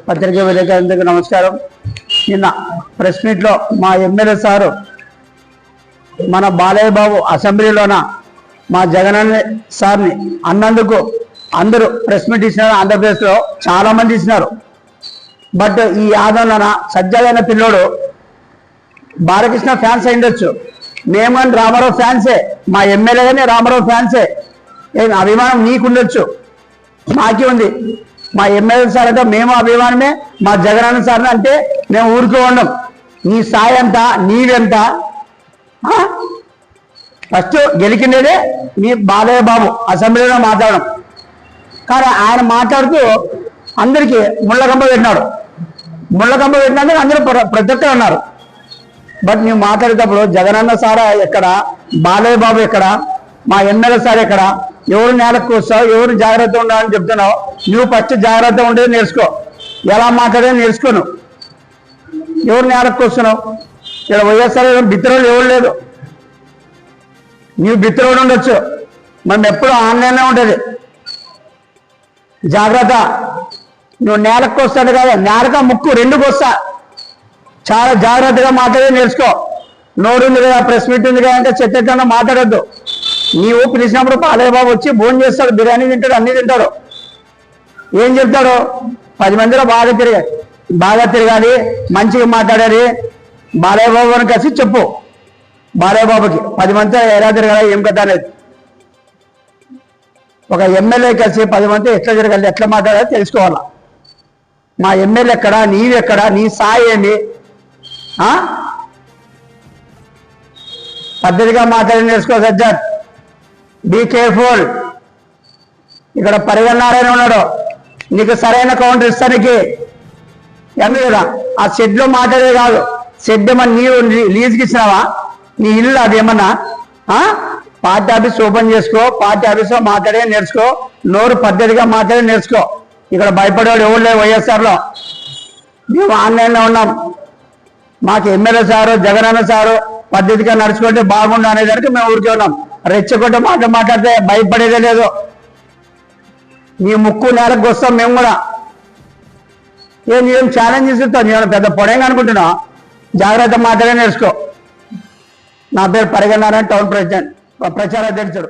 పత్రికా విలేకరులకు నమస్కారం. నిన్న ప్రెస్ మీట్లో మా ఎమ్మెల్యే సారు మన బాలయ్య బాబు అసెంబ్లీలోన మా జగనన్న సార్ని అన్నందుకు అందరూ ప్రెస్ మీట్ ఇచ్చినారు. ఆంధ్రప్రదేశ్లో చాలా మంది ఇచ్చినారు. బట్ ఈ ఆదరణ సజ్జాదైన పిల్లోడు బాలకృష్ణ ఫ్యాన్స్ అయిండొచ్చు. మేము కానీ రామారావు ఫ్యాన్సే, మా ఎమ్మెల్యే కానీ రామారావు ఫ్యాన్సే. అభిమానం నీకుండొచ్చు, మాకే ఉంది. మా ఎమ్మెల్యే సార్ అంటే మేము అభిమానమే, మా జగనన్న సార్ అంటే మేము ఊరికే ఉండం. నీ స్థాయి ఎంత, నీవెంత? ఫస్ట్ గెలికిండేదే మీ బాలయ్య బాబు అసెంబ్లీలో మాట్లాడడం. కానీ ఆయన మాట్లాడుతూ అందరికీ ముళ్ళకంప పెట్టినాడు. ముళ్ళకంప పెట్టినందుకు అందరూ ప్రతి ఒక్కరు అన్నారు. బట్ నువ్వు మాట్లాడేటప్పుడు జగనన్న సారా ఎక్కడ, బాలయ్య బాబు ఎక్కడ, మా ఎమ్మెల్యే సార్ ఎక్కడ, ఎవరు నేలకు వస్తావు, ఎవరు జాగ్రత్త ఉండాలని చెప్తున్నావు. నువ్వు ఫస్ట్ జాగ్రత్త ఉండేది నేర్చుకో, ఎలా మాట్లాడేది నేర్చుకోను. ఎవరు నేలకు వస్తున్నావు? ఇక్కడ వైఎస్ఆర్ బిత్రోలు ఎవరు లేదు. నువ్వు బిత్రోడు ఉండొచ్చు, మనం ఎప్పుడు ఆన్లైన్లో ఉంటుంది. జాగ్రత్త. నువ్వు నేలకు వస్తాడు కదా, నేలక ముక్కు రెండుకు వస్తా. చాలా జాగ్రత్తగా మాట్లాడే నేర్చుకో. నోరు ఉంది కదా, ప్రెస్ మీట్ ఉంది కదా అంటే చెత్తగా మాట్లాడద్దు. నీవు పిలిచినప్పుడు బాలయ్య బాబు వచ్చి భోజనం చేస్తాడు, బిర్యానీ తింటాడు, అన్ని తింటాడు. ఏం చెప్తాడు? 10 మందిలో బాగా తిరగాలి, మంచిగా మాట్లాడాలి. బాలయ్య బాబు అని కలిసి చెప్పు. బాలయ్య బాబుకి 10 మందితో ఎలా తిరగాలి, ఏం కథ అనేది. ఒక ఎమ్మెల్యే కలిసి 10 మందితో ఎట్లా తిరగాలి, ఎట్లా మాట్లాడాలి తెలుసుకోవాలా. మా ఎమ్మెల్యే ఎక్కడా, నీవెక్కడా, నీ స్థాయి ఏంది? పద్ధతిగా మాట్లాడి నేర్చుకో సజ్జాద్. Be careful. ఇక్కడ పరిగణారాయణ ఉన్నాడు, నీకు సరైన కౌంటర్ ఇస్తానికి. ఎందుకు ఆ షెడ్లో మాట్లాడే కాదు, షెడ్ ఏమన్నా నీవు లీజుకి ఇచ్చినావా? నీ ఇల్లు అది ఏమన్నా? పార్టీ ఆఫీస్ ఓపెన్ చేసుకో, పార్టీ ఆఫీస్లో మాట్లాడే నేర్చుకో. నోరు పద్ధతిగా మాట్లాడి నేర్చుకో. ఇక్కడ భయపడేవాడు ఎవరు లేదు వైఎస్ఆర్లో. మేము ఆన్లైన్లో ఉన్నాం. మాకు ఎమ్మెల్యే సారు, జగనన్న సారు పద్ధతిగా నడుచుకుంటే బాగుండు అనేదానికి మేము ఊరికే ఉన్నాం. రెచ్చగొట్ట మాట్లాడితే భయపడేదే లేదు. నీ ముక్కు నేలకు వస్తాం మేము కూడా. ఏం ఛాలెంజ్ ఇస్తావు? నేను పెద్ద పొడేగా అనుకుంటున్నా. జాగ్రత్త మాట్లాడే నేర్చుకో. నా పేరు పరిగణారాయణ, టౌన్ ప్రెసిడెంట్, ప్రచార అధ్యక్షుడు.